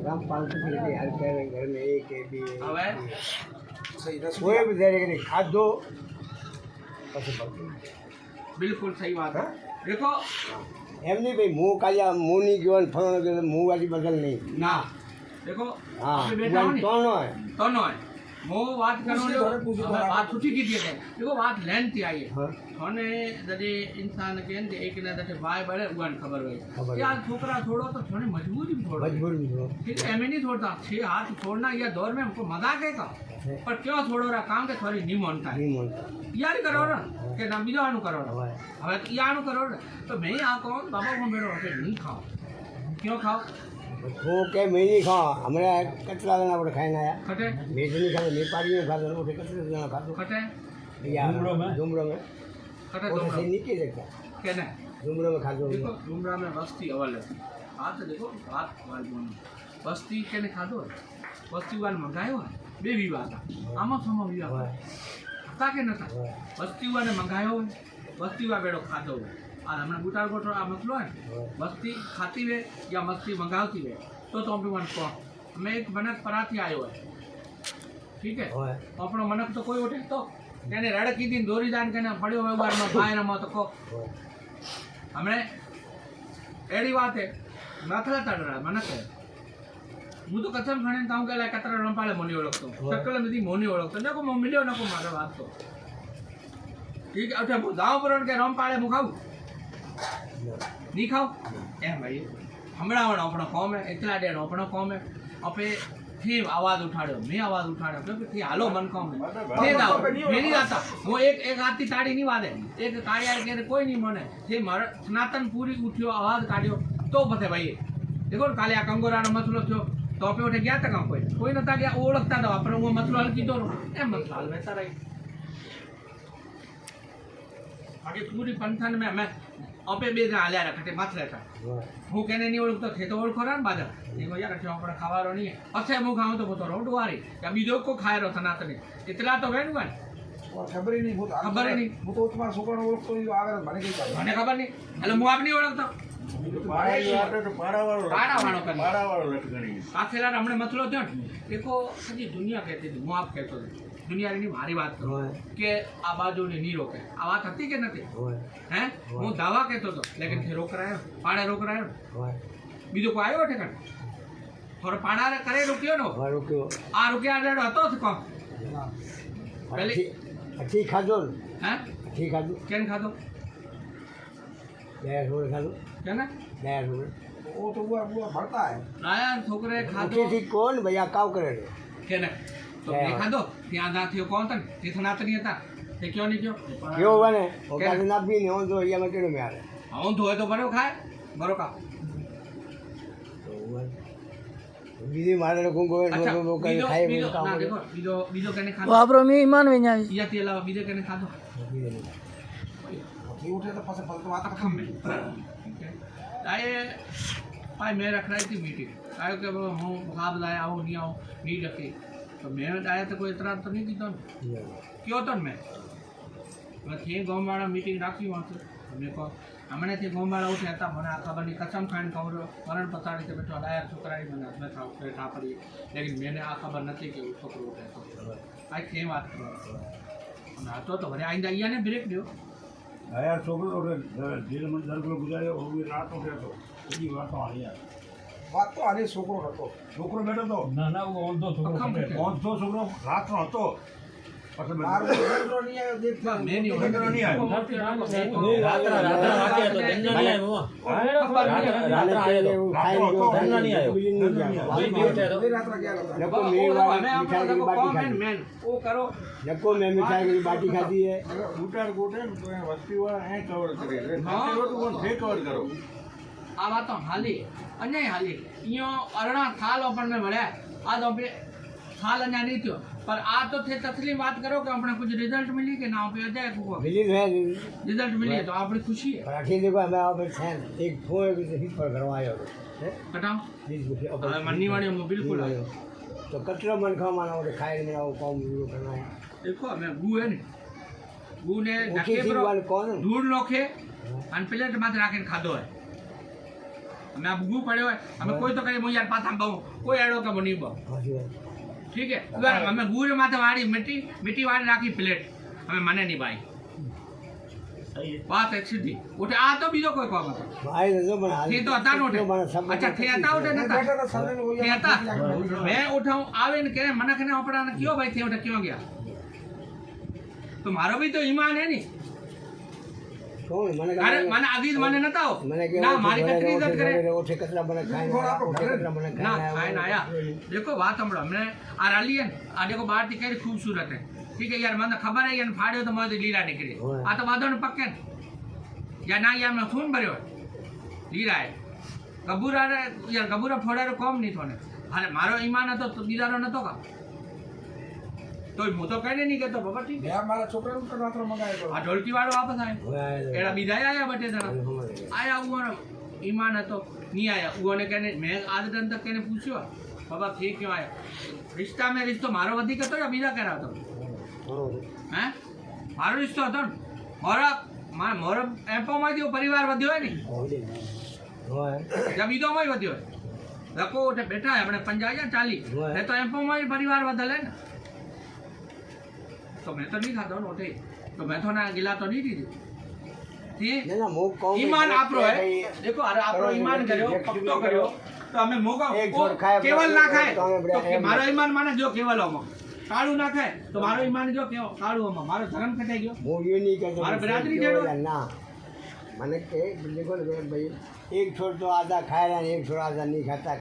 रामपाल तो फिर भी हर घर में एक है भी હવે कोई भी देर के खादो बिल्कुल सही बात है देखो એમ નહીં ભાઈ હું કાલે હું નહીં ગયો ને ફરવાનો ગયો હું વાળી બદલ નહીં ના देखो હા આપણે બેઠા હો ને તો નો તો નો હું વાત કરવાનો વાત છૂટી કીધી કે देखो વાત લેન થી આવી હા અને જડે इंसान के ने एक ने जटे भाई बड़े उगन खबर खबर हुई यार छोकरा छोड़ो तो थोड़ी मजबूरी में छोड़ो मजबूरी में ठीक है एम नहीं छोड़ता 6 हाथ छोड़ना या दौर में हमको मजाक है का पर क्यों छोड़ो रहा काम के थोड़ी नहीं मानता है નહીં મળતા यार करो ना के ना बीजो आनु करो ना હવે હવે તો યાનું કરો ને તો મેં આ કહું બાબા હું બેડો કે નહીં ખાઓ क्यों खाओ वो के मैं नहीं खाओ हमारे कचरा देना पड़े खाना आया खटे मैं तो नहीं खाता नेपाली में खाता वो कचरा देना खाता खटे या झुमरो में खटे वो डुमरा से नहीं के देखता के ने झुमरो में खाते देखो डुमरा में वस्ती अवल है बात देखो बात वाली वस्ती के ने खाधो वस्ती वाल मंगायो है बे भी बात आमा समो भी बात था के न था वस्ती वाले मंगायो वस्ती वा बेड़ो खाधो और हमने बुटार गोटो आ मसलो है वस्ती खाती वे या मस्ती मंगावती वे तो हम भी मन को मैं एक मनक पराती आयो है ठीक है अपनो मनक तो कोई उठे तो कहने रड़की दिन दोरी दान कहने पड़ियो है बार में भाई रमा तो को हमने एड़ी बात है नथला तड़ रहा मनक है હું તો કસમ ખાને કહું કે લા કતરા રંપાળે મોની ઓળખતો શકલ નથી મોની ઓળખતો નકો મો મિલ્યો નકો મારે વાત તો ઠીક અઠે હું જાવ પર કે રંપાળે હું ખાઉં नहीं खाओ ए भाई हमरा वण अपना कौम है एकला डेण अपना कौम है अपे थी आवाज उठाड़ो मैं आवाज उठाड़ो क्योंकि थी हालो मन कौम है थे जाओ मैं नहीं जाता वो एक आती ताड़ी नहीं वादे एक काड़िया के कोई नहीं मने थे मार सनातन पूरी उठ्यो आवाज काढ्यो तो पथे भाई देखो काले आ कंगोरानो मसलो थयो तो पे उठे गया था कोई नता गया ओळखता था अपन वो मसलो हल कीधो ए मसलो हल वैसा रही आगे पूरी पंथन में मैं अपे बे जना हाल्या रखते मत रहता હું કેને નહીં ઓળખતો થે તો ઓળખો રા બાજા એકો યાર અઠે આપણે ખાવાનો નહીં અચ્છા હું ખાઉં તો તો રોડ વારી या બીજો કો ખાય રો સનાતની इतना तो वेन वन खबर ही नहीं खबर ही नहीं वो तो तुम्हारा छोकरा ओळखतो आगे મને કઈ ખબર મને ખબર નહીં એટલે હું આપ નહીં ઓળખતો પાડાવાળો કરે પાછેલા હમણે મસલો થયો ને देखो सजी दुनिया कहती थी હું આપ કહેતો दुनिया री मारी बात करो कि आ बाजू ने नहीं रोके आ बात थी के नहीं हैं હું दावा कहतो तो लेकिन थे रोक रहा है पाड़े रोक रहा है बीजो को आयो ठेकण थोड़ा पाड़ा करे रुकियो नो रुकियो आ रुकिया डेडो હતો જ કોમ पहले अच्छी खादो हैं अच्छी खादो केन खादो डेढ़ रोड खादो क्या ना डेढ़ रोड वो तो वो भरता है राया छोकरे खादो थी कौन भैया काव करे केन तो ये खादो ત્યાં જા થયો કોણ તન તે સનાતની હતા તે ક્યો નહીં ક્યો क्यों बने वो कहते ना भी नहीं हो तो ये मैं केड़ो में आ रहे હું ધોય તો બરો ખાય બરો કા બીજી મારે લોકો કોઈ अच्छा લોકો કઈ ખાય બીજો કામ ના કરે देखो બીજો કેને ખાધો વાપરો મહેમાન વેኛય યાથી અલાવા બીજો કેને ખાધો ये उठे तो फसल फल तो आता खम में आए भाई मैं रख रही थी मीटिंग आयो कि हूँ खाद लाया आओ नहीं रखे तो मैं आया तो कोई इतराज तो नहीं कीधो क्यों तो मैं थे गाँव वाला मीटिंग राखी वहाँ से मेरे को हमने थे गाँव वाला उठे था मैंने आ खबर नहीं कसम खाने कहूँ मरण पताड़ी से बैठो लाया छोकरा मैंने मैं था बैठा पड़ी लेकिन मैंने आ खबर नहीं कि छोकरो उठे तो आज थे बात तो भरे आईंदा अँ ने ब्रेक दो यार छोकरो धीरे मन दर को गुजारे वो भी रात उठे तो ये बात तो आनी है बात तो आनी छोकरो હતો છોકરો બેઠો તો ના ના वो ઓંધો છોકરો ઓંધો છોકરો રાત નો હતો પછી મારો છોકરો નહીં આવ્યો દેખતા मैं नहीं છોકરો નહીં આવ્યો રાત્રા વાગ્યા તો ધંધો નહીં આવ્યો લોકો મેં મીઠાઈ की बाटी खाती है ઉટાર ગોઠે ને તો વસ્તી વાળા અહીં કવર કરી રે તો કોણ ફે કવર કરો आ बात तो हाली अन्याय हाली यो अरणा थाल अपन में મળ્યા आ तो पे थाल अन्या नहीं थियो पर आ तो थे तसली बात करो कि अपने कुछ रिजल्ट मिली कि ना पे अजय को मिली है रिजल्ट मिली तो आपकी खुशी है पर अठी देखो मैं आप एक फोन से ही पर करवायो है बताओ बीस रुपये मन्नी वाली में बिल्कुल आयो तो कचरा मन खा माना वो खाए मेरा वो काम करना है देखो मैं गु है ने गु ने ऊँची ढके चीज बरो वाले कौन है? धूल नोखे अन प्लेट माथे राखीने खाधो है અમે આ ભૂગું પડ્યો હોય અમે કોઈ તો કઈ હું યાર પાછા બહુ કોઈ એડો કે નહીં બહુ સાચી વાત. ઠીક હે અમે ગુર માથે વાળી મીઠી વાળી રાખી પ્લેટ અમે મને નહીં ભાઈ વાત એક સીધી ઉઠે આ તો બીજો કોઈ કામ હતો ભાઈ નતો પણ હાલ તે તો હતા નોટે અચ્છા તે હતા ઉઠે નતા તે હતા મેં ઉઠાઉં આવે ને કે મને કને આપણા કયો ભાઈ તે ઉઠે ક્યાં ગયા તો મારો બી તો ઈમાન હે ને કોણ મને અરે મને આદિ મને નતા આવો મને કે ના મારી કતરી ઇજ્જત કરે ઓઠે કચરા મને ખાઈને આયા, ઓઠે કચરા મને ના ખાઈને खाए ना आया देखो बात हमरो हमने आ रही है आ देखो बाहर की कैसी खूबसूरत है ठीक है यार મને ખબર है यार फाड़ियो तो मैं લીલા નીકળી આ તો બાદો ને પક્કે या ना यार मैं खून भर्यो લીલા है કબૂરા રે યાર કબૂરા ફોડારો કોમ નહીં થોને અરે મારો ઈમાન હતો તો બીજારો નતો કા તોય હું તો કઈને નહીં કહેતો બાબા ઠીક મેં મારા છોકરાનું તો રાત્રે મંગાવ્યો આ ઢોલકી વાળો વાપસ આયો હવે આયા એડા બીજા આયા બટે જણા આયા ઉવાનો ईमान હતો नहीं आया उन्होंने कहने मैं आज दिन तक कहने पूछो बाबा ठीक क्यों आया रिश्ता में रिश्तो मारो वधिक હતો या બીજા કરા હતો હે મારો રિશ્તો હતો ને મારો એમ્પોમાંથી પરિવાર વધ્યો હોય ને या બીજો માં વધ્યો હોય લકો ઉઠે બેઠા હે આપણે 50 40 એ તો એમ્પોમાં પરિવાર વધેલે ને તો मैं तो नहीं खाता ना उठे तो मैं तो ना गिला तो नहीं दीदी ના ના હું કહું ईमान आपरो है ભાઈ, देखो अरे आपरो ईमान કર્યો પક્કો કર્યો તો અમે મોગા એક જોડ ખાય કેવલ ના ખાય તો અમે તો એમ મારો ઈમાન માને જો કેવલોમાં કાળું ના ખાય તો મારો ઈમાન જો કેવો કાળુંમાં મારો ધર્મ કટાઈ ગયો હું એ નહીં કહેતો મારે કે બરાદરી કેવો જેવો? યાર, ના મને કે દેખો ને ભાઈ એક છોડ તો આધા ખાય ને એક છોડ આધા નહીં ખાતા